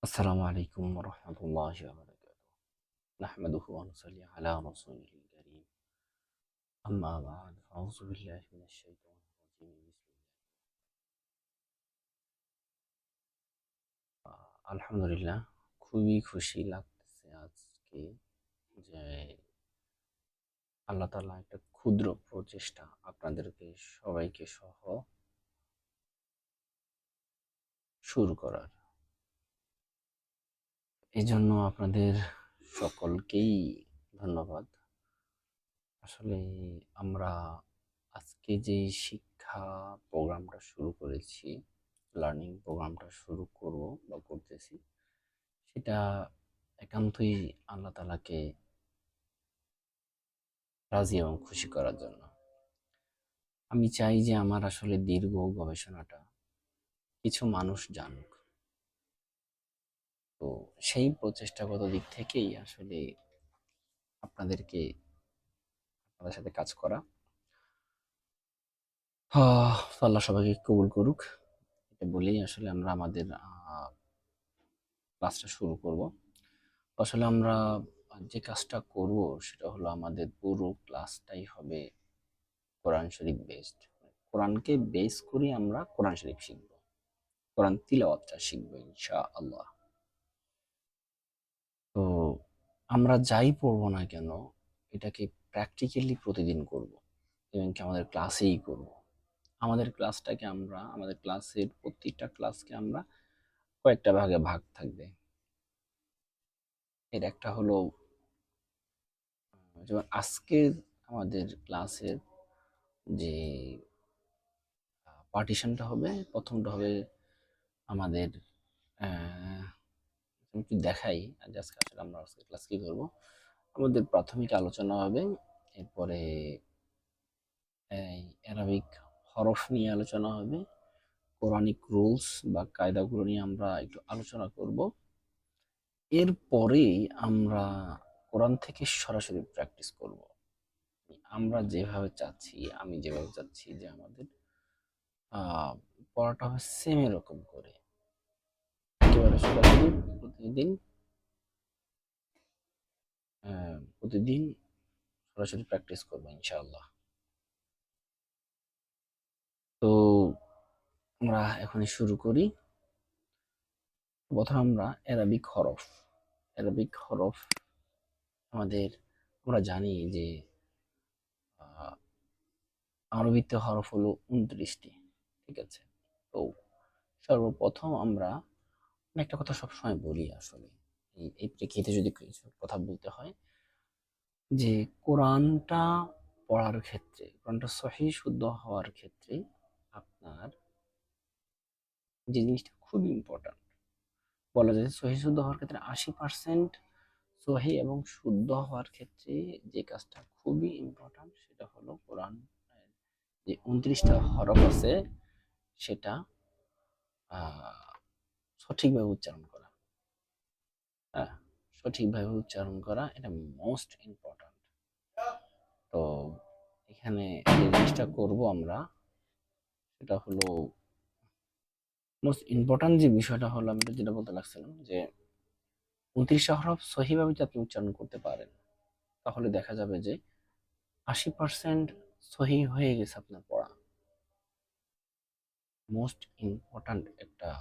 السلام عليكم ورحمة الله وبركاته. نحمده ونصلي على رسوله الكريم. أما بعد فأعوذ بالله من الشيطان الرجيم. আলহামদুলিল্লাহ, খুবই খুশি লাগতেছে আজকে যে আল্লাহ তাআলা একটা ক্ষুদ্র প্রচেষ্টা আপনাদেরকে সবাইকে সহ শুরু করার। এই জন্য আপনাদের সকলকেই ধন্যবাদ। আসলে আমরা আজকে যে শিক্ষা প্রোগ্রামটা শুরু করেছি, লার্নিং প্রোগ্রামটা শুরু করব বা করতেছি, সেটা একান্তই আল্লাহ তাআলাকে রাজি এবং খুশি করার জন্য। আমি চাই যে আমার আসলে দীর্ঘ গবেষণাটা কিছু মানুষ জানুক। তো সেই প্রচেষ্টাগত দিক থেকেই আসলে আপনাদের সাথে কাজ করা। তো আল্লাহ সবাইকে কবুল করুক, এটা বলেই আসলে আমরা আমাদের ক্লাসটা শুরু করব। আসলে আমরা যে কাজটা করব সেটা হলো, আমাদের পুরো ক্লাসটাই হবে কোরআন শরীফ বেসড। কোরআনকে বেস করে আমরা কোরআন শরীফ শিখব, কোরআন তিলাওয়াতটা শিখব ইনশাআল্লাহ। তো আমরা যাই পড়বো না কেন, এটাকে প্র্যাকটিক্যালি প্রতিদিন করব এবং কি আমাদের ক্লাসেই করব। আমাদের ক্লাসের প্রত্যেকটা ক্লাসকে আমরা কয়েকটা ভাগে ভাগ থাকবে। এর একটা হলো, যেমন আজকের আমাদের ক্লাসের যে পার্টিশনটা হবে, প্রথমটা হবে আমাদের আমি একটু দেখাই যে আজকে আসলে আমরা আজকে ক্লাস কি করব। আমাদের প্রাথমিক আলোচনা হবে, এরপরে এই অ্যারাবিক হরফ নিয়ে আলোচনা হবে, কোরআনিক রুলস বা কায়দাগুলো নিয়ে আমরা একটু আলোচনা করব। এরপরেই আমরা কোরআন থেকে সরাসরি প্র্যাকটিস করব। আমরা যেভাবে চাচ্ছি, আমি যেভাবে চাচ্ছি যে আমাদের আহ পড়াটা হবে সেম এরকম করে, একেবারে সরাসরি প্রতিদিন সরাসরি প্র্যাকটিস করবো ইনশাআল্লাহ। তো আমরা এখনই শুরু করি। প্রথমে আমরা অ্যারাবিক হরফ আমরা জানি যে আহ, আরবিতে হরফ হলো 29টি। ঠিক আছে। তো সর্বপ্রথম আমি একটা কথা সবসময় বলি, আসলে এই প্রেক্ষিতে যদি কিছু কথা বলতে হয়, যে কোরআনটা পড়ার ক্ষেত্রে, কোরআনটা সহিহ শুদ্ধ হওয়ার ক্ষেত্রে আপনার যে জিনিসটা খুব ইম্পর্ট্যান্ট, বলা যায় সহিহ শুদ্ধ হওয়ার ক্ষেত্রে 80% সহি এবং শুদ্ধ হওয়ার ক্ষেত্রে যে কাজটা খুবই ইম্পর্ট্যান্ট, সেটা হলো কোরআন যে 29টা হরফ আছে সেটা সঠিকভাবে উচ্চারণ করা। হ্যাঁ, সঠিকভাবে উচ্চারণ করা এটা মোস্ট ইম্পর্ট্যান্ট। তো এখানে যে জিনিসটা করব আমরা, সেটা হলো মোস্ট ইম্পর্ট্যান্ট যে বিষয়টা হলো, আমি যেটা বলতে লাগছিলাম যে 29টা হরফ সহিভাবে যদি আপনি উচ্চারণ করতে পারেন, তাহলে দেখা যাবে যে 80% সহি হয়ে গেছে আপনার পড়া। মোস্ট ইম্পর্ট্যান্ট একটা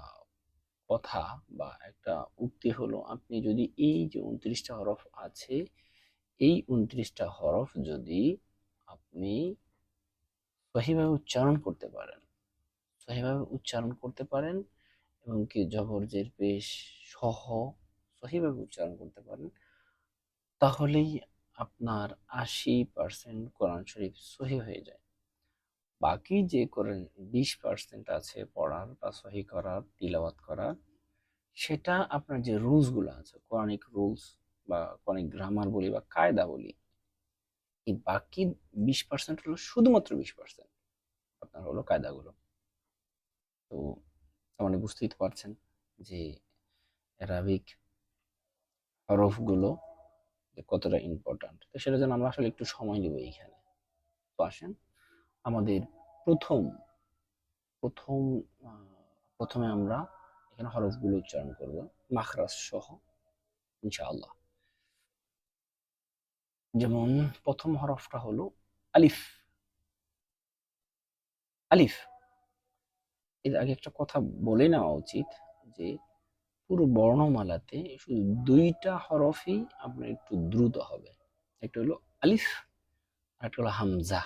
কথা বা একটা উক্তি হলো, আপনি যদি এই যে 29টা হরফ আছে, এই 29টা হরফ যদি আপনি সহিভাবে উচ্চারণ করতে পারেন, সহিভাবে উচ্চারণ করতে পারেন এবং কি জবর জের পেশ সহ সহিভাবে উচ্চারণ করতে পারেন, তাহলেই আপনার 80% কোরআন শরীফ সহি হয়ে যায়। বাকি যে কোরআন 20% আছে পড়ার বা সহি করার, তিলাওয়াত করার, সেটা আপনার যে রুলস গুলো আছে, কোরআনিক রুলস বা কোরআনিক গ্রামার বলি বা কায়দা বলি, এই বাকি 20% হলো, শুধুমাত্র 20% আপনার হলো কায়দাগুলো। তো মানে বুঝতেই তো পারছেন যে অ্যারাবিক হরফগুলো যে কতটা ইম্পর্ট্যান্ট। তো সেটার জন্য আমরা আসলে একটু সময় নেব এইখানে। তো আসেন আমাদের প্রথম প্রথম প্রথমে আমরা এখানে হরফগুলো উচ্চারণ করব। মাখরাজ সহ ইনশাআল্লাহ। যেমন প্রথম হরফটা হলো আলিফ। আলিফ, এর আগে একটা কথা বলে নেওয়া উচিত যে পুরো বর্ণমালাতে শুধু দুইটা হরফই আপনার একটু দ্রুত হবে। একটা হলো আলিফ আর একটা হলো হামজা।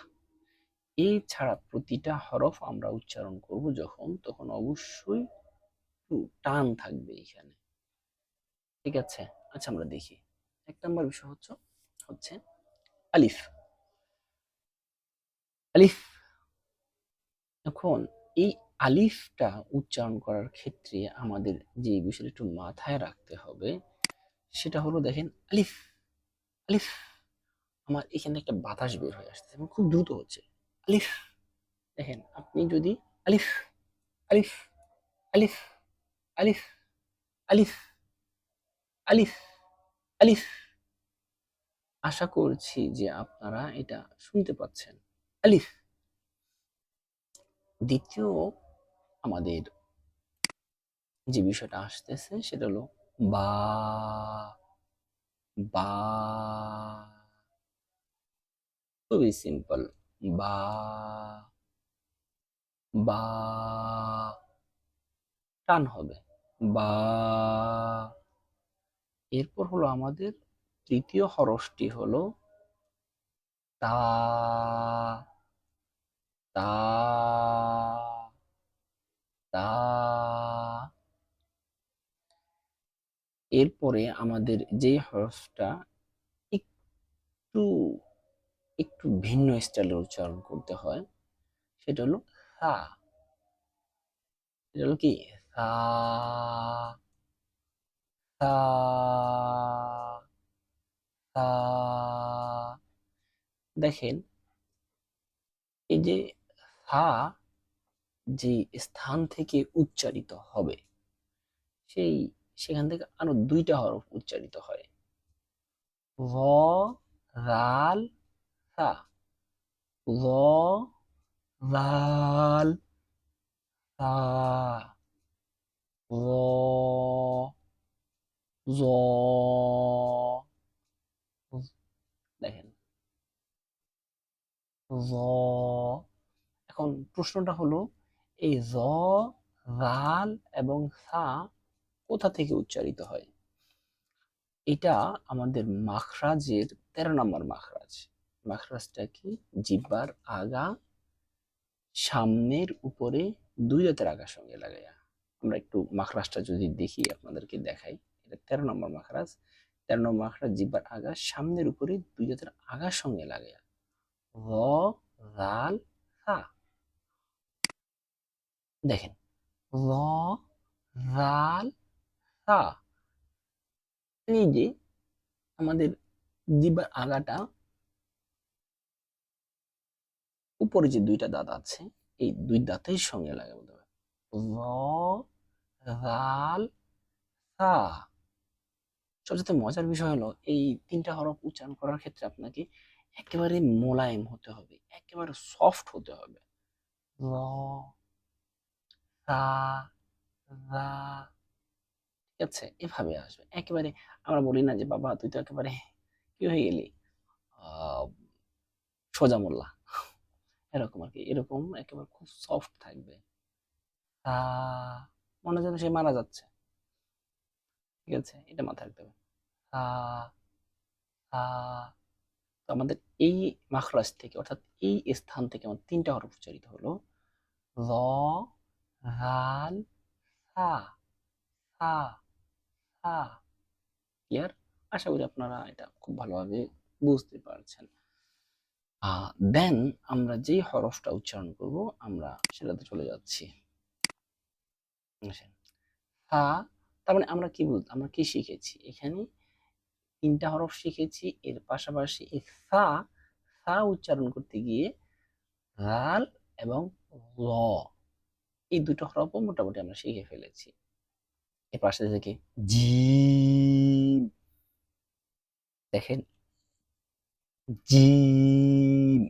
এছাড়া প্রতিটা হরফ আমরা উচ্চারণ করব যখন, তখন অবশ্যই একটু টান থাকবে এখানে। ঠিক আছে? আচ্ছা, আমরা দেখি। ১ নাম্বার বিষয় হচ্ছে আলিফ। আলিফ। এখন এই আলিফটা উচ্চারণ করার ক্ষেত্রে আমাদের যে বিষয়টা একটু মাথায় রাখতে হবে সেটা হলো, দেখেন আলিফ, আলিফ, আমার এখানে একটা বাতাস বের হয়ে আসছে এবং খুব দ্রুত হচ্ছে। আলিফ। দেখেন আপনি যদি আলিফ, আলিফ, আলিফ, আলিফ, আলিফ, আলিফ, আলিফ, আশা করছি যে আপনারা এটা শুনতে পাচ্ছেন। আলিফ। দ্বিতীয় আমাদের যে বিষয়টা আসতেছে সেটা হলো বা। বা। খুবই সিম্পল। বা। বা। টান হবে। বা। এরপর হলো আমাদের তৃতীয় হরফটি হলো তা। তা। তা। এরপরে আমাদের যে হরফটা একটু একটু ভিন্ন স্টাইলে উচ্চারণ করতে হয় সেটা হলো সা। এটা হলো কি? সা। সা। সা। দেখেন এই যে সা যে স্থান থেকে উচ্চারিত হবে সেই সেখান থেকে আরো দুইটা হরফ উচ্চারিত হয়। র, রাল, সা। র, রাল, সা। র, জ। দেখেন জ। এখন প্রশ্নটা হলো, এই জ, রাল এবং সা কোথা থেকে উচ্চারিত হয়? এটা আমাদের মাখরাজের ১৩ নম্বর মাখরাজ। মাখরাজটা কি? জিহ্বার আগা সামনের উপরে দুই দাঁতের আগার সঙ্গে লাগাইয়া। আমরা একটু মাখরাজটা যদি দেখি, আপনাদেরকে দেখাই। এটা ১৩ নম্বর মাখরাজ। ১৩ নম্বর মাখরাজ জিহ্বার আগা সামনের উপরে দুই দাঁতের আগার সঙ্গে লাগাইয়া। র, রাল, সা। দেখেন র, রাল, সা। এই যে আমাদের জিহ্বার আগাটা উপরে যে দুইটা দাঁত আছে এই দুই দাঁতের সঙ্গে লাগে বলতে হবে। র, রাল, সা। সবচেয়ে মজার বিষয় হলো এই তিনটা হরফ উচ্চারণ করার ক্ষেত্রে আপনাকে একেবারে মোলায়েম হতে হবে, একেবারে সফট হতে হবে। র, সা, রা। ঠিক আছে? এভাবে আসবে একেবারে। আমরা বলি না যে বাবা তুই তো একেবারে কি হয়ে গেলি, আহ সোজা মোল্লা, এরকম আর কি। এরকম একেবারে খুব সফট থাকবে। তা মনে যেন সে মারা যাচ্ছে। ঠিক আছে? এটা মাথায় রাখতে হবে। তা। তা। তো আমাদের এই মাখরাজ থেকে, অর্থাৎ এই স্থান থেকে আমার তিনটা হরফ উচ্চারিত হলো র, রাল, সা। সা। সা। ক্লিয়ার? আশা করি আপনারা এটা খুব ভালোভাবে বুঝতে পারছেন। দেন আমরা যে হরফটা উচ্চারণ করব আমরা সেটাতে চলে যাচ্ছি। আসেন। সা। তার মানে আমরা কি আমরা কি শিখেছি এখানে? তিনটা হরফ শিখেছি, এর পাশাপাশি এই সা, সা উচ্চারণ করতে গিয়ে রাল এবং র, এই দুটো হরফও মোটামুটি আমরা শিখে ফেলেছি। এর পাশে থেকে জিম। দেখেন জিম।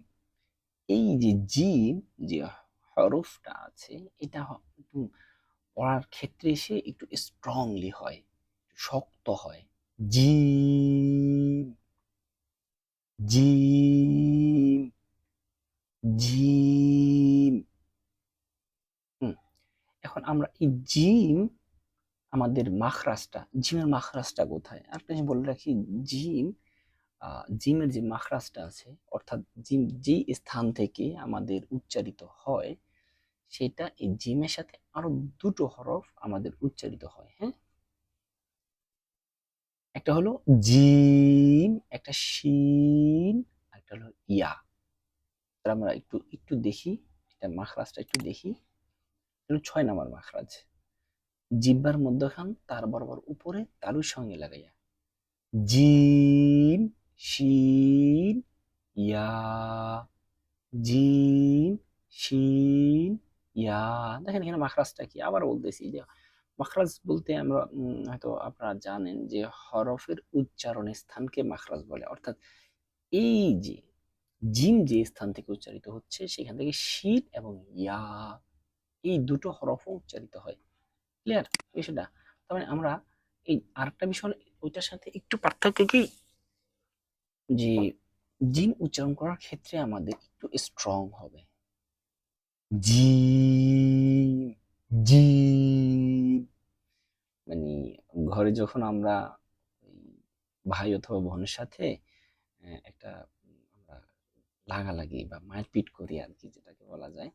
এই যে জিম যে হরফটা আছে এটা একটু পড়ার ক্ষেত্রে এসে একটু স্ট্রংলি হয়। শক্ত হয়। Gym, gym, gym. হুম, এখন আমরা এই জিম, আমাদের মাখরাজটা, জিমের মাখরাজটা কোথায়? আরেকটা জিনিস বলে রাখি, জিম, জিমের যে মাখরাজটা আছে, অর্থাৎ জিম যেই স্থান থেকে আমাদের উচ্চারিত হয়, সেটা এই জিমের সাথে আরো দুটো হরফ আমাদের উচ্চারিত হয়। হ্যাঁ, একটা হলো জিম, একটা শিন, একটা হলো ইয়া। তাহলে আমরা একটু একটু দেখি, এটা মাখরাজটা একটু দেখি। এটা 6 নাম্বার মাখরাজ। জিহ্বার মধ্যখান তার বরাবর উপরে তালুর সঙ্গে লাগাইয়া জিম, শিন, ইয়া, জিম, শিন, ইয়া। দেখেন এখানে মাখরাজটা কি, আবার বলতেছি যে মাখরাজ বলতে আমরা হয়তো আপনারা জানেন যে হরফের উচ্চারণের স্থানকে মাখরাজ বলে। অর্থাৎ এই যে জিম যে স্থান থেকে উচ্চারিত হচ্ছে, সেখান থেকে শিন এবং ইয়া, এই দুটো হরফও উচ্চারিত হয়। ক্লিয়ার বিষয়টা? তার মানে আমরা এই আরেকটা বিষয়, ওইটার সাথে একটু পার্থক্য কি, যে জিম উচ্চারণ করার ক্ষেত্রে আমাদের একটু স্ট্রং হবে। Gym, gym. মানে ঘরে যখন আমরা ওই ভাই অথবা বোনের সাথে একটা আমরা লাগালাগি বা মারপিট করি আর কি, যেটাকে বলা যায়,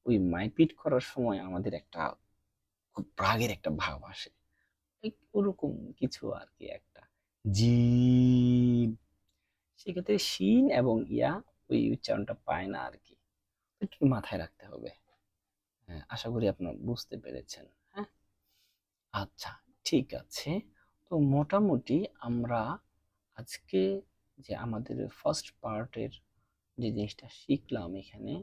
ওই মারপিট করার সময় আমাদের একটা খুব রাগের একটা ভাব আসে, ঠিক ওরকম কিছু আর কি একটা। জিম, সেক্ষেত্রে শিন এবং ইয়া ওই উচ্চারণটা পায় না আর কি, একটু মাথায় রাখতে হবে। হ্যাঁ, আশা করি আপনারা বুঝতে পেরেছেন। হ্যাঁ, আচ্ছা, ঠিক আছে। তো মোটামুটি আমরা আজকে যে আমাদের ফার্স্ট পার্টের যে জিনিসটা শিখলাম এখানে,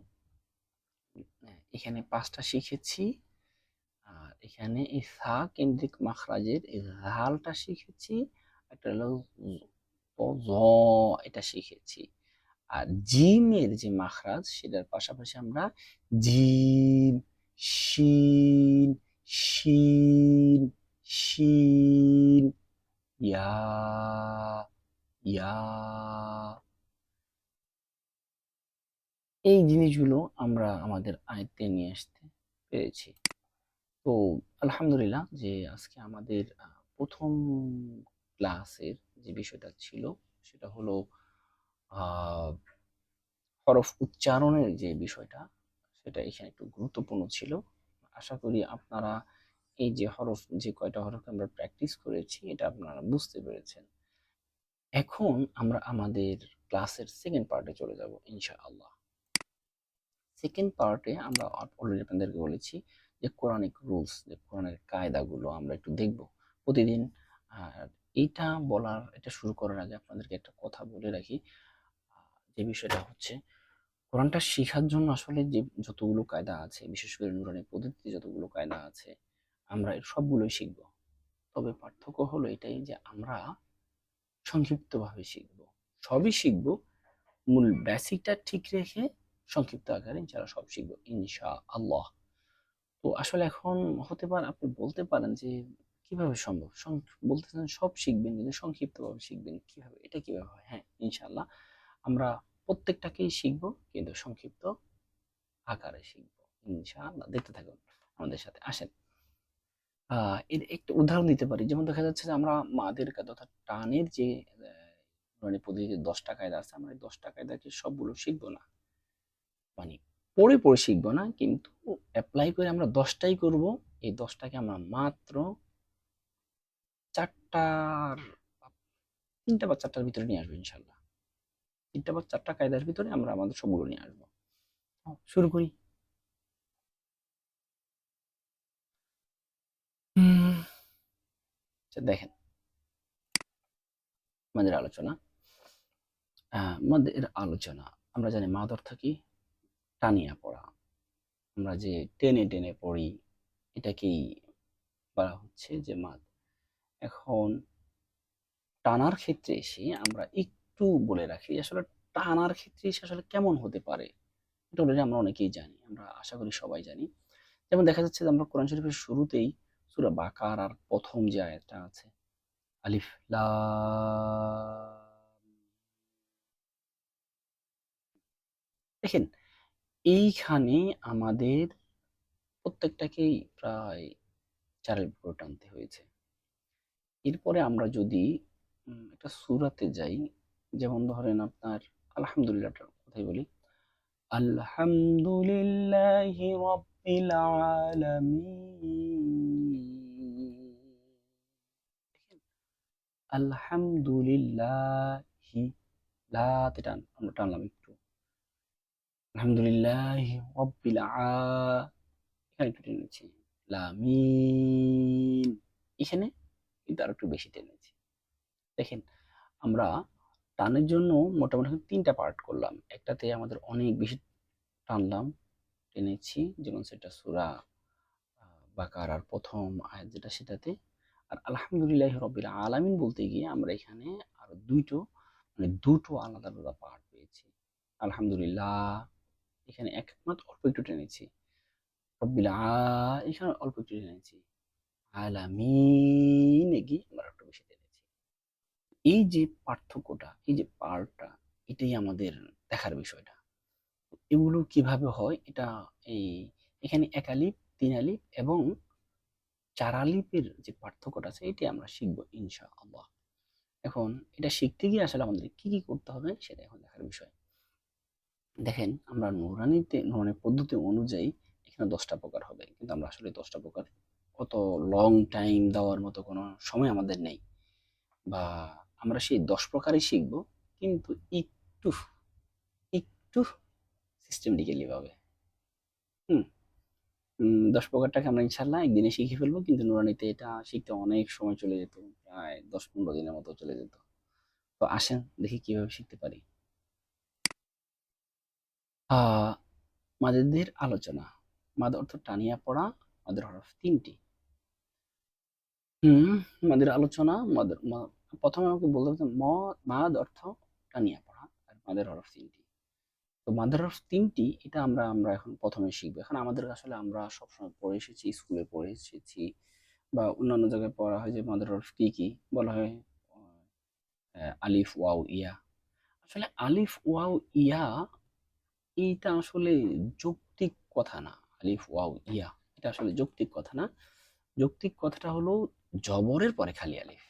এখানে 5টা শিখেছি। আর এখানে এই সা কেন্দ্রিক মাখরাজের এই ঝালটা শিখেছি। একটা হলো জ, এটা শিখেছি। আর জিমের যে মাখরাজ, সেটার পাশাপাশি আমরা জিম, শিন, শিন, শিন, ইয়া, ইয়া, এই জিনিসগুলো আমরা আমাদের আয়ত্তে নিয়ে আসতে পেরেছি। তো আলহামদুলিল্লাহ যে আজকে আমাদের প্রথম ক্লাসের যে বিষয়টা ছিল, সেটা হলো আহ হরফ উচ্চারণের যে বিষয়টা, সেটা এখানে একটু গুরুত্বপূর্ণ ছিল। আশা করি আপনারা এই যে হরফ, যে কয়টা হরফ আমরা প্র্যাকটিস করেছি, এটা আপনারা বুঝতে পেরেছেন। এখন আমরা আমাদের ক্লাসের সেকেন্ড পার্টে চলে যাব ইনশাআল্লাহ। সেকেন্ড পার্টে আমরা অলরেডি আপনাদেরকে বলেছি যে কোরআনিক রুলস, যে কোরআনের কায়দাগুলো আমরা একটু দেখব প্রতিদিন। আর এইটা বলার, এটা শুরু করার আগে আপনাদেরকে একটা কথা বলে রাখি। যে বিষয়টা হচ্ছে, কোরআনটা শেখার জন্য আসলে যে যতগুলো কায়দা আছে, বিশেষ করে নুরানি পদ্ধতিতে যতগুলো কায়দা আছে, আমরা এর সবগুলোই শিখব। তবে পার্থক্য হলো এটাই যে আমরা সংক্ষিপ্তভাবে শিখব। সবই শিখব, মূল বেসিকটা ঠিক রেখে সংক্ষিপ্ত আকারে ইনশাআল্লাহ সব শিখব ইনশাআল্লাহ। তো আসলে এখন হতে পারে আপনি বলতে পারেন যে কিভাবে সম্ভব, বলতেছেন সব শিখবেন কিন্তু সংক্ষিপ্তভাবে শিখবেন, কিভাবে, এটা কিভাবে হয়? হ্যাঁ, ইনশাআল্লাহ আমরা প্রত্যেকটাকেই শিখবো, কিন্তু সংক্ষিপ্ত আকারে শিখবো ইনশাআল্লাহ। দেখতে থাকুন আমাদের সাথে, আসেন। এর একটা উদাহরণ দিতে পারি। যেমন দেখা যাচ্ছে যে আমরা মাদের কায়দা অর্থাৎ টানের যে মানে পদ্ধতিতে 10টা কায়দা আছে, আমরা এই 10টা কায়দাকে সবগুলো শিখবো না, মানে পড়ে পড়ে শিখবো না, কিন্তু অ্যাপ্লাই করে আমরা 10টাই করব। এই 10টাকে আমরা মাত্র 4টার, 3টা বা 4টার ভিতরে নিয়ে আসবো ইনশাল্লাহ। 3টা বা 4টা কায়দার ভিতরে আমরা আমাদের সবগুলো নিয়ে আসবো। শুরু করি। আচ্ছা, দেখেন আমাদের আলোচনা, আমাদের আলোচনা, আমরা জানি মাদ অর্থ কি? টানিয়া পড়া। আমরা যে টেনে টেনে পড়ি, এটাকেই বলা হচ্ছে যে মাদ। এখন টানার ক্ষেত্রে এসে আমরা একটু বলে রাখি, আসলে টানার ক্ষেত্রে এসে আসলে কেমন হতে পারে, এটা অলরেডি আমরা অনেকেই জানি, আমরা আশা করি সবাই জানি। যেমন দেখা যাচ্ছে যে আমরা কোরআন শরীফের শুরুতেই সূরা বাকারার প্রথম যে আয়াতটা আছে, আলিফ লাম। দেখেন এইখানে আমাদের প্রত্যেকটাকেই প্রায় ৪ এর উপরে টানতে হয়েছে। এরপরে আমরা যদি একটা সূরাতে যাই, যেমন ধরেন আপনার আলহামদুলিল্লাহটার কথাই বলি। আলহামদুলিল্লাহি রাব্বিল আলামিন। আলহামদুলিল্লাহি, লাতে আমরা টানলাম একটু। আলহামদুলিল্লাহি রাব্বিল এখানে একটু টেনেছি। লামিন, এখানে কিন্তু আরেকটু বেশি টেনেছি। দেখেন আমরা টানের জন্য মোটামুটি ৩টা পার্ট করলাম। একটাতে আমাদের অনেক বেশি টানলাম, টেনেছি, যেমন সেটা সূরা বাকারার ১ম আয়াত যেটা সেটাতে। আর আলহামদুলিল্লাহি রাব্বিল আলামিন বলতে গিয়ে আমরা এখানে আরো ২টো আলাদা, আলাদা পার্ট পেয়েছি। আলহামদুলিল্লাহ এখানে একমাত্র অল্প একটু টেনেছি। রব্বিল এখানে অল্প একটু টেনেছি। আলামিন এ গিয়ে আমরা একটু বেশি টেনেছি। এই যে পার্থক্যটা, এই যে পার্টটা, এটাই আমাদের দেখার বিষয়টা। এগুলো কিভাবে হয় এটা এই এখানে ১ আলিফ, ৩ আলিফ এবং ৪ আলিফের যে পার্থক্যটা আছে এটি আমরা শিখব ইনশাআল্লাহ। এখন এটা শিখতে গিয়ে আসলে আমাদের কি, কি করতে হবে সেটা এখন দেখার বিষয়। দেখেন আমরা নুরানি পদ্ধতি অনুযায়ী এখানে ১০ টা প্রকার হবে। কিন্তু আমরা আসলে ১০ টা প্রকার অত লং টাইম দেওয়ার মতো কোনো সময় আমাদের নেই। বা আমরা সেই ১০ প্রকারই শিখব, কিন্তু একটু, একটু সিস্টেমেটিক্যালি ভাবে। হুম? ১০ প্রকারটাকে আমরা ইনশাআল্লাহ একদিনে শিখে ফেলবো। কিন্তু নুরানিতে এটা শিখতে অনেক সময় চলে যেত। প্রায় ১০-১৫ দিনের মতো চলে যেত। তো আসেন দেখি কিভাবে শিখতে পারি। আ মাদেদের আলোচনা। মাদ অর্থ টানিয়া পড়া, মাদের হরফ ৩ টি। হুম, মাদের আলোচনা, মাদের ১ম এ আমাকে বলতে হবে মাদ অর্থ টানিয়া পড়া আর মাদের হরফ ৩ টি। তো মাদের হরফ ৩ টি এটা আমরা এখন ১ম এ শিখব। এখন আমাদের আসলে আমরা সবসময় পড়ে এসেছি, স্কুলে পড়ে এসেছি বা অন্যান্য জায়গায় পড়া হয় যে মাদের হরফ কি, কি? বলা হয় আলিফ, ওয়াও, ইয়া। আসলে আলিফ, ওয়াও, ইয়া এইটা আসলে যৌক্তিক কথা না। আলিফ, ওয়াও, ইয়া এটা আসলে যৌক্তিক কথা না। যৌক্তিক কথাটা হলো জবরের পরে খালি আলিফ।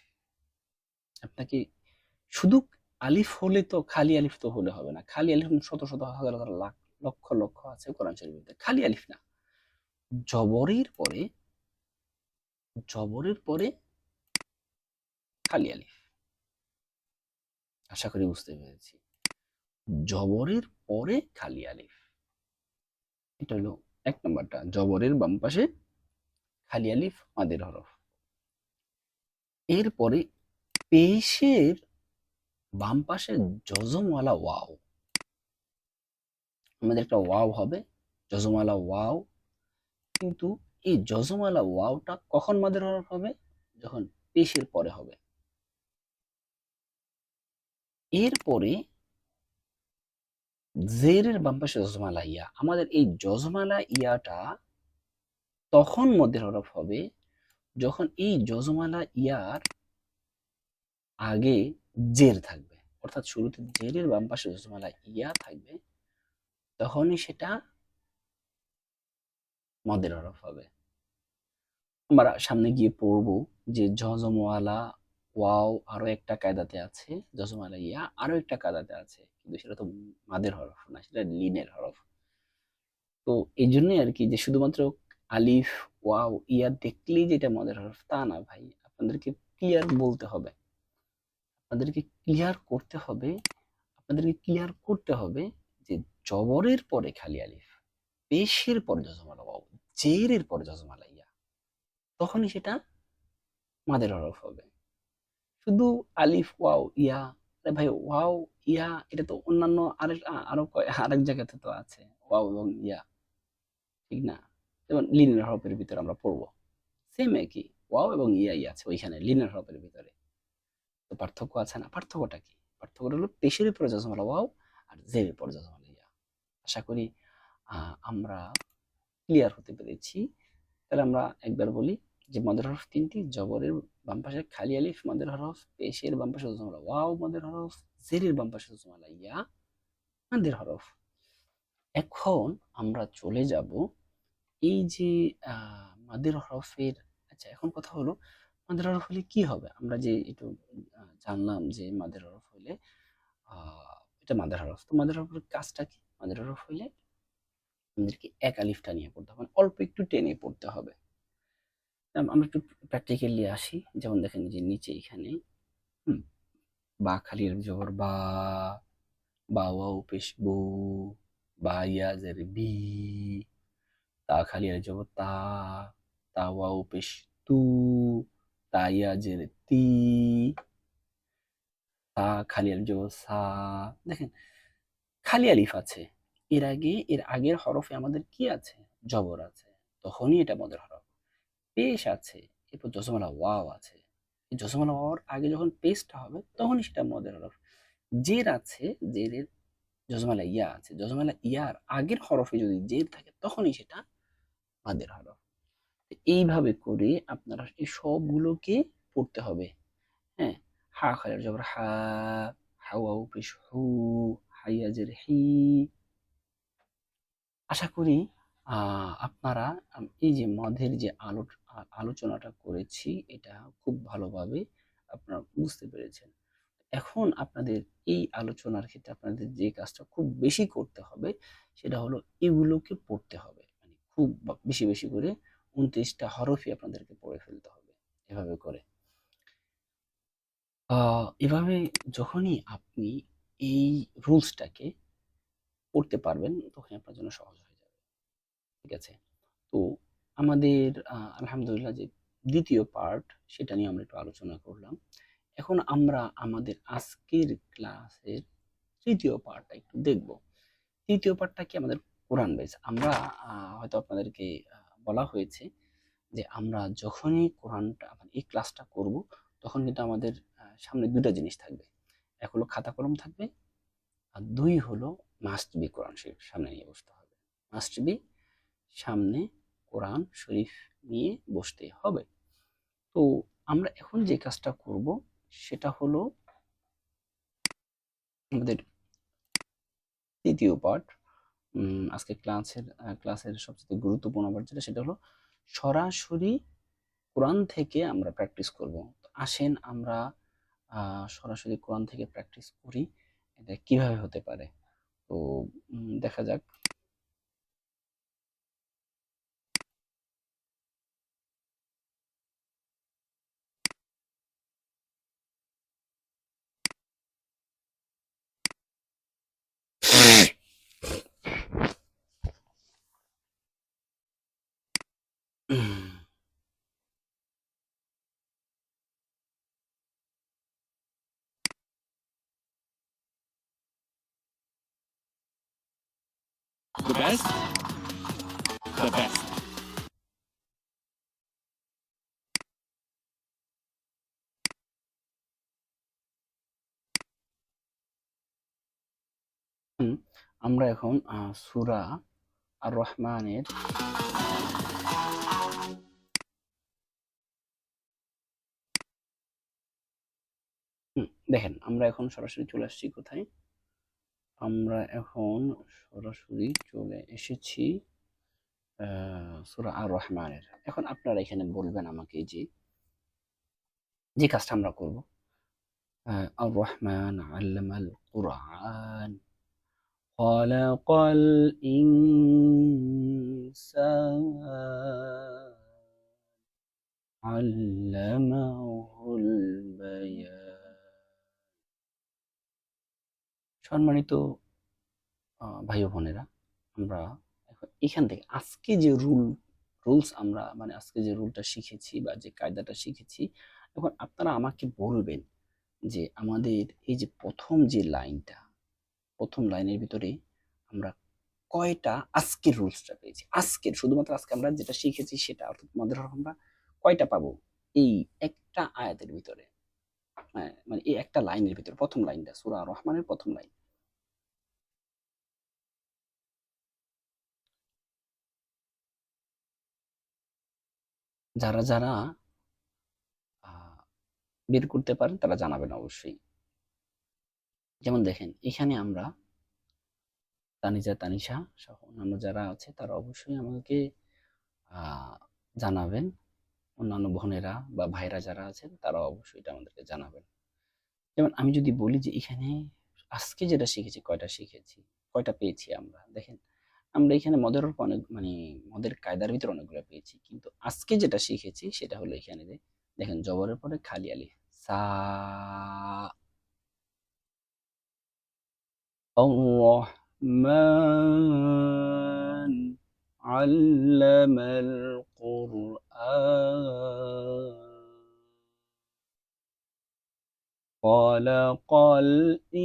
আপনাকে শুধু আলিফ হলে তো খালি আলিফ তো হলে হবে না। খালি আলিফ শত, শত হাজার, হাজার লাখ লক্ষ, লক্ষ আছে কোরআন শরীফের। খালি আলিফ না। জবরের পরে জবরের পরে খালি আলিফ। আশা করি বুঝতে পেরেছি। জবরের পরে খালি আলিফ। এটা হলো ১ নাম্বারটা। জবরের বাম পাশে খালি আলিফ মাদের হরফ। এরপরে পেশের বাম পাশে যজমওয়ালা ওয়াও। আমাদের একটা ওয়াও হবে, যজমওয়ালা ওয়াও। কিন্তু এই যজমওয়ালা ওয়াওটা কখন মাদের হরফ হবে? যখন পেশের পরে হবে। এরপরে জেরের বাম পাশে যজমালা ইয়া। আমাদের এই যজমালা ইয়াটা তখন মধ্যের হরফ হবে যখন এই যজমালা ইয়ার আগে জের থাকবে। অর্থাৎ শুরুতে জেরের বাম পাশে যজমালা ইয়া থাকবে, তখনই সেটা মদের হরফ হবে। আমরা সামনে গিয়ে পড়বো যে যজমওয়ালা ওয়াও আরো একটা কায়দাতে আছে, যজমওয়ালা ইয়া আরো একটা কায়দাতে আছে, কিন্তু সেটা তো মাদের হরফ না, সেটা লিনের হরফ। তো এই জন্যই আর কি যে শুধুমাত্র আলিফ, ওয়াও, ইয়া দেখলেই যে এটা মদের হরফ তা না ভাই। আপনাদেরকে ক্লিয়ার বলতে হবে, আপনাদেরকে ক্লিয়ার করতে হবে, আপনাদেরকে ক্লিয়ার করতে হবে যে জবরের পরে খালি আলিফ, পেশের পরে যজমালা ওয়াও, জেরের পরে যজমালা ইয়া, তখনই সেটা মাদের হরফ হবে। শুধু আলিফ, ওয়াও, ইয়া, আরে ভাই ওয়াও, ইয়া এটা তো অন্যান্য আরেক জায়গাতে তো আছে ওয়াও এবং ইয়া, ঠিক না? যেমন লিনের হরফের ভিতরে আমরা পড়বো সেম একই ওয়াও এবং ইয়াই আছে ওইখানে লিনের হরফের ভিতরে। তো পার্থক্য আছে না? পার্থক্যটা কি? পার্থক্যটা হলো পেশের উপরে যজমালা ওয়াও আর জেরের পরে যজমালা ইয়া। আশা করি আমরা ক্লিয়ার হতে পেরেছি। তাহলে আমরা একবার বলি যে মদের হরফ তিনটি, জবরের বাম পাশে খালি আলিফ মদের হরফ, পেশের বাম পাশে জজমালা ওয়াও মদের হরফ, জেরের বাম পাশে জজমালা ইয়া মদের হরফ। এখন আমরা চলে যাব এই যে মাদের হরফের। আচ্ছা, এখন কথা হলো মাদের হরফ হলে কি হবে? আমরা যে একটু জানলাম যে মাদের হরফ হলে এটা মাদের হরফ। তো মাদের হরফের কাজটা কি? মাদের হরফ হলে আমাদেরকে এক আলিফটা নিয়ে পড়তে হবে, মানে অল্প একটু টেনে পড়তে হবে। আমরা একটু প্র্যাকটিক্যালি আসি। যেমন দেখেন যে নিচে এখানে বা খালি জবর বা, বা ওয়াও পেশ বু, বা ইয়া জের বি, তা খালি জবর তা, তা ওয়াও পেশ তু, তা ইয়া জের তি, তা খালি জবর সা। দেখেন খালি আলিফ আছে, এর আগের হরফে আমাদের কি আছে? জবর আছে, তখনই এটা মদের হরফ। পেশ আছে, এরপর জজমালা ওয়াও আছে, এই জজমালা ওয়াওর আগে যখন পেশটা হবে তখনই সেটা মদের হরফ। জের আছে, জেরের জজমালা ইয়া আছে, জজমালা ইয়ার আগের হরফে যদি জের থাকে তখনই সেটা মাদের হরফ। এইভাবে করে আপনারা এই সবগুলোকে পড়তে হবে। হ্যাঁ, হা খালের জবর হা, হাওয়াও পেশ হু, হাইয়া জের হি। আশা করি আপনারা এই যে মদের যে আলোচনাটা করেছি এটা খুব ভালোভাবে আপনারা বুঝতে পেরেছেন। এখন আপনাদের এই আলোচনার ক্ষেত্রে আপনাদের যে কাজটা খুব বেশি করতে হবে সেটা হলো এগুলোকে পড়তে হবে, মানে খুব বেশি বেশি করে 29টা হরফই আপনাদেরকে পড়ে ফেলতে হবে এভাবে করে। এভাবে যখনই আপনি এই রুলসটাকে পড়তে পারবেন তখনই আপনার জন্য সহজ হয়ে যাবে। ঠিক আছে? তো আমাদের আলহামদুলিল্লাহ যে দ্বিতীয় পার্ট সেটা নিয়ে আমরা একটু আলোচনা করলাম। এখন আমরা আমাদের আজকের ক্লাসের তৃতীয় পার্টটা একটু দেখব। তৃতীয় পার্টটা কি? আমাদের কোরআন বেস। আমরা হয়তো আপনাদেরকে বলা হয়েছে যে আমরা যখনই কোরআনটা মানে এই ক্লাসটা করব তখন কিন্তু আমাদের সামনে দুটা জিনিস থাকবে। এক হলো খাতা কলম থাকবে, আর দুই হলো মাস্ট বি কোরআন শরীফ সামনে নিয়ে বসতে হবে। মাস্ট বি সামনে কোরআন শরীফ নিয়ে বসতে হবে। তো আমরা এখন যে কাজটা করব সেটা হলো আমাদের তৃতীয় পার্ট। আজকে ক্লাসের সবচেয়ে গুরুত্বপূর্ণ পার্ট যেটা সেটা হলো সরাসরি কোরআন থেকে আমরা প্র্যাকটিস করব। তো আসেন আমরা সরাসরি কোরআন থেকে প্র্যাকটিস করি, এটা কিভাবে হতে পারে। তো দেখা যাক। The best? The best. আমরা এখন সূরা আর রহমানের দেখেন আমরা এখন সরাসরি চলে আসছি কোথায়? আমরা এখন সরাসরি চলে এসেছি সূরা আর রহমানের। এখন আপনারা এখানে বলবেন আমাকে যে যে কাজটা আমরা করব, আর রহমান আল্লামাল কুরআন খলাকাল ইনসান আল্লামাহুল বায়ান। সম্মানিত ভাই ও বোনেরা, আমরা এখন এখান থেকে আজকে যে রুলস আমরা মানে আজকে যে রুলটা শিখেছি বা যে কায়দাটা শিখেছি, এখন আপনারা আমাকে বলবেন যে আমাদের এই যে প্রথম লাইনের ভিতরে আমরা কয়টা আজকের রুলসটা পেয়েছি? আজকের শুধুমাত্র আজকে আমরা যেটা শিখেছি সেটা, অর্থাৎ আমাদের আমরা কয়টা পাবো এই একটা আয়াতের ভিতরে? মানে এই একটা লাইনের ভিতরে, প্রথম লাইনটা সূরা রহমানের প্রথম লাইন। যারা যারা বের করতে পারেন তারা জানাবেন অবশ্যই। যেমন দেখেন এখানে আমরা তানিজা, তানিশা সহ অন্যান্য যারা আছে তারা অবশ্যই আমাকে আহ, জানাবেন। অন্যান্য বোনেরা বা ভাইরা যারা আছেন তারা অবশ্যই এটা আমাদেরকে জানাবেন। যেমন আমি যদি বলি যে এখানে আজকে যেটা শিখেছি, কয়টা শিখেছি, কয়টা পেয়েছি আমরা, দেখেন আমরা এখানে মদের অনেক মানে মদের কায়দার ভিতরে অনেকগুলো পেয়েছি, কিন্তু আজকে যেটা শিখেছি সেটা হলো এখানে যে দেখেন জবরের পরে খালি আলিফ সা। الرحمن علم القرآن خلق الإنسان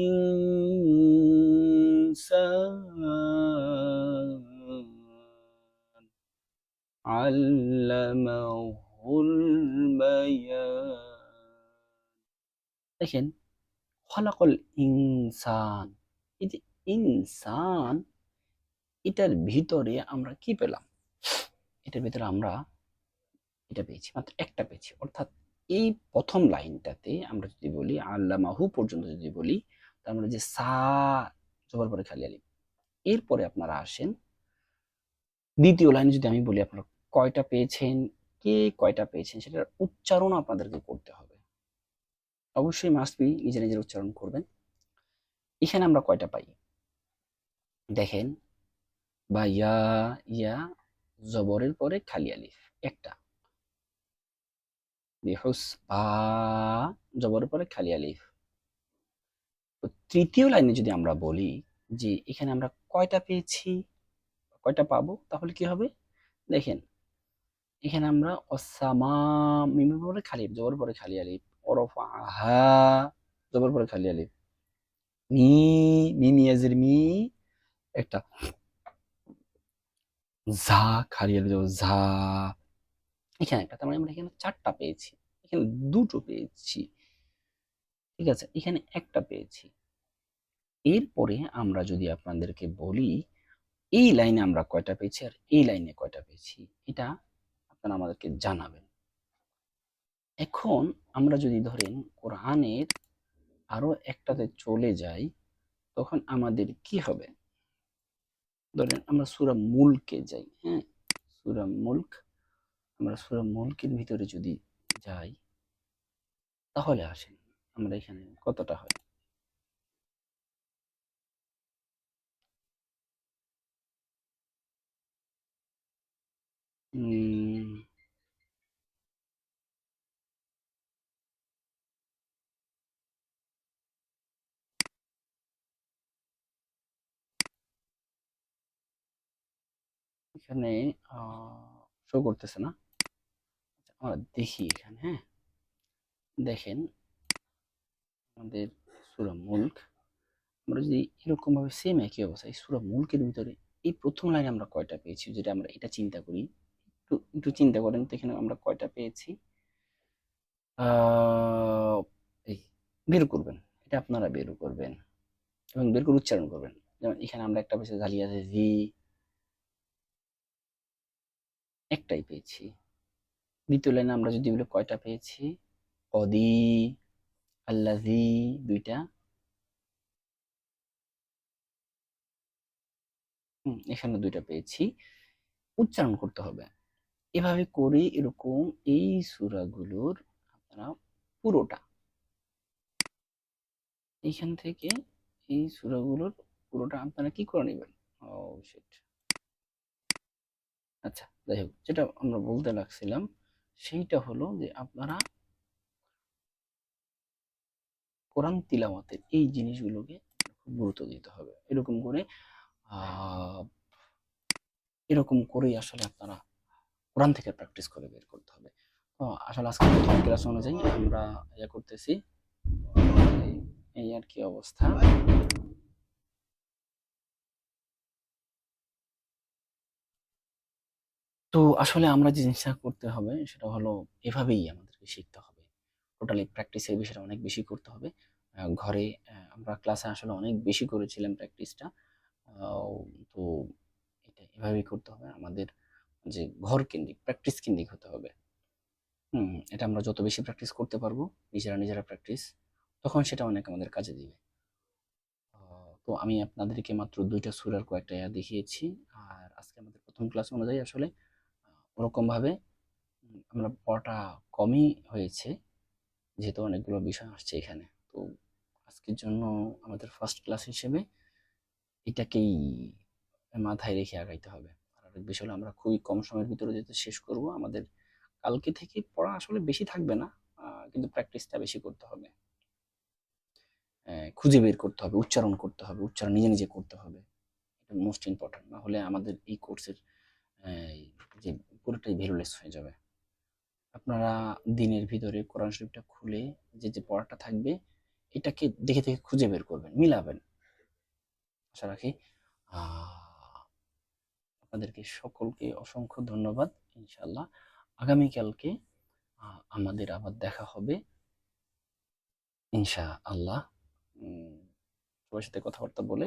علمه البيان। দেখেন খলাকল ইনসান, এই যে ইনসান, এটার ভিতরে আমরা কি পেলাম? এটার ভিতরে আমরা এটা পেয়েছি, মাত্র একটা পেয়েছি। অর্থাৎ এই প্রথম লাইনটাতে আমরা যদি বলি আল্লামাহু পর্যন্ত যদি বলি, তার মানে যে সা জবর পরে খালি আলিফ, এরপরে আপনারা আসেন দ্বিতীয় লাইনে যদি আমি বলি আপনারা কয়টা পেয়েছেন, কে কয়টা পেয়েছেন সেটার উচ্চারণ আপনাদেরকে করতে হবে। অবশ্যই মাস্ট বি নিজে নিজের উচ্চারণ করবেন। এখানে আমরা কয়টা পাই দেখেন, বা ইয়া, ইয়া জবরের পরে খালি আলিফ একটা, বেহুস বা জবরের পরে খালি আলিফ। তো তৃতীয় লাইনে যদি আমরা বলি যে এখানে আমরা কয়টা পেয়েছি, কয়টা পাবো, তাহলে কি হবে দেখেন এখানে আমরা অসামা, মিমের পরে খালি আলিফ, জবরের পরে খালি আলিফ, ওরফাহা জবরের পরে খালি আলিফ, মি, মিমিয়াজের মি একটা, ঝা খালি আলিফ ঝা, এখানে একটা, তার মানে আমরা এখানে চারটা পেয়েছি, এখানে দুটো পেয়েছি, ঠিক আছে, এখানে একটা পেয়েছি। এরপরে আমরা যদি আপনাদেরকে বলি এই লাইনে আমরা কয়টা পেয়েছি আর এই লাইনে কয়টা পেয়েছি, এটা আপনারা আমাদেরকে জানাবেন। এখন আমরা যদি ধরেন কোরআনের আরো একটাতে চলে যাই, তখন আমাদের কি হবে? ধরেন আমরা সূরা মুলকে যাই, হ্যাঁ, সূরা মুলক, আমরা সূরা মুলকের ভিতরে যদি যাই, তাহলে আসেন আমরা এখানে কতটা হয়। উম, এখানে শো করতেছে না, আমরা দেখি এখানে, হ্যাঁ, দেখেন আমাদের সূরা মুলক, আমরা যদি এরকম ভাবে সেম একই অবস্থা এই সূরা মুলকের ভিতরে এই প্রথম লাইনে আমরা কয়টা পেয়েছি, যেটা আমরা এটা চিন্তা করি, একটু একটু চিন্তা করেন তো এখানে আমরা কয়টা পেয়েছি। আহ এই বের করবেন, এটা আপনারা বের করবেন এবং বের করে উচ্চারণ করবেন। যেমন এখানে আমরা একটা পেয়েছি জালিয়া জি, একটাই পেয়েছি। দ্বিতীয় লাইনে আমরা যদি বলি কয়টা পেয়েছি, কদি, আল্লাজি দুইটা, এখানে দুইটা পেয়েছি। উচ্চারণ করতে হবে এভাবে করে, এরকম এই সূরাগুলোর আপনারা পুরোটা এইখান থেকে এই সূরাগুলোর পুরোটা আপনারা কি করে নেবেন। ও শিট, আচ্ছা যাই হোক, যেটা আমরা বলতে লাগছিলাম সেইটা হলো যে আপনারা কোরআন তিলাওয়াতের এই জিনিসগুলোকে খুব গুরুত্ব দিতে হবে। এরকম করে আহ এরকম করেই আসলে আপনারা কোরআন থেকে প্র্যাকটিস করে বের করতে হবে। তো আসলে আজকে প্রথম ক্লাস অনুযায়ী আমরা ইয়ে করতেছি, এই এই আর কি অবস্থা। তো আসলে আমরা যে জিনিসটা করতে হবে সেটা হলো এভাবেই আমাদেরকে শিখতে হবে। টোটালি প্র্যাকটিসের বিষয়টা অনেক বেশি করতে হবে। ঘরে আমরা ক্লাসে আসলে অনেক বেশি করেছিলাম প্র্যাকটিসটা। তো এটা এভাবেই করতে হবে আমাদের, যে ঘর কেন্দ্রিক প্র্যাকটিস কেন্দ্রিক হতে হবে। এটা আমরা যত বেশি প্র্যাকটিস করতে পারবো, নিজেরা প্র্যাকটিস, তখন সেটা অনেক আমাদের কাজে দিবে। তো আমি আপনাদেরকে মাত্র ২ টা সূরার কয়েকটা আয়াত দেখিয়েছি। আর আজকে আমাদের ১ম ক্লাস অনুযায়ী আসলে ওরকমভাবে আমরা পড়াটা কমই হয়েছে, যেহেতু অনেকগুলো বিষয় আসছে এখানে। তো আজকের জন্য আমাদের ফার্স্ট ক্লাস হিসেবে এটাকেই মাথায় রেখে আগাইতে হবে। আর আরেক বিষয় হলো আমরা খুবই কম সময়ের ভিতরে যেহেতু শেষ করব, আমাদের কালকে থেকে পড়া আসলে বেশি থাকবে না, কিন্তু প্র্যাকটিসটা বেশি করতে হবে। খুঁজে বের করতে হবে, উচ্চারণ করতে হবে, উচ্চারণ নিজে করতে হবে। এটা মোস্ট ইম্পর্টেন্ট। না হলে আমাদের এই কোর্সের যে পুরোটাই ভ্যালুলেস হয়ে যাবে। আপনারা দিনের ভিতরে কোরআন শরীফটা খুলে যে পড়াটা থাকবে, এটাকে দেখে খুঁজে বের করবেন, মিলাবেন। আশা রাখি আ আপনাদেরকে সকলকে অসংখ্য ধন্যবাদ। ইনশাআল্লাহ আগামীকালকে আমাদের আবার দেখা হবে ইনশাআল্লাহ। উম সবার সাথে কথাবার্তা বলে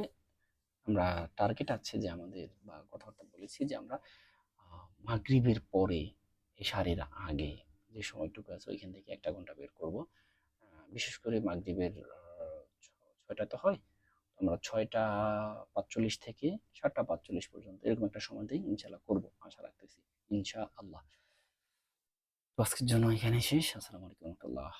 আমরা টার্গেট আছে যে আমাদের, বা কথাবার্তা বলেছি যে আমরা মাগরিবের পরে এশারের আগে যে সময়টুকু আছে ওইখান থেকে ১ টা ঘন্টা বের করব। বিশেষ করে মাগরিবের ৬ টা তো হয়। আমরা ৬টা ৪৫ থেকে ৭টা ৪৫ পর্যন্ত এরকম একটা সময় দিয়ে ইনশাআল্লাহ করব। আশা রাখতেছি। ইনশাআল্লাহ। তো আজকের জন্য এখানেই শেষ। আসসালামু আলাইকুম ওয়া রাহমাতুল্লাহ।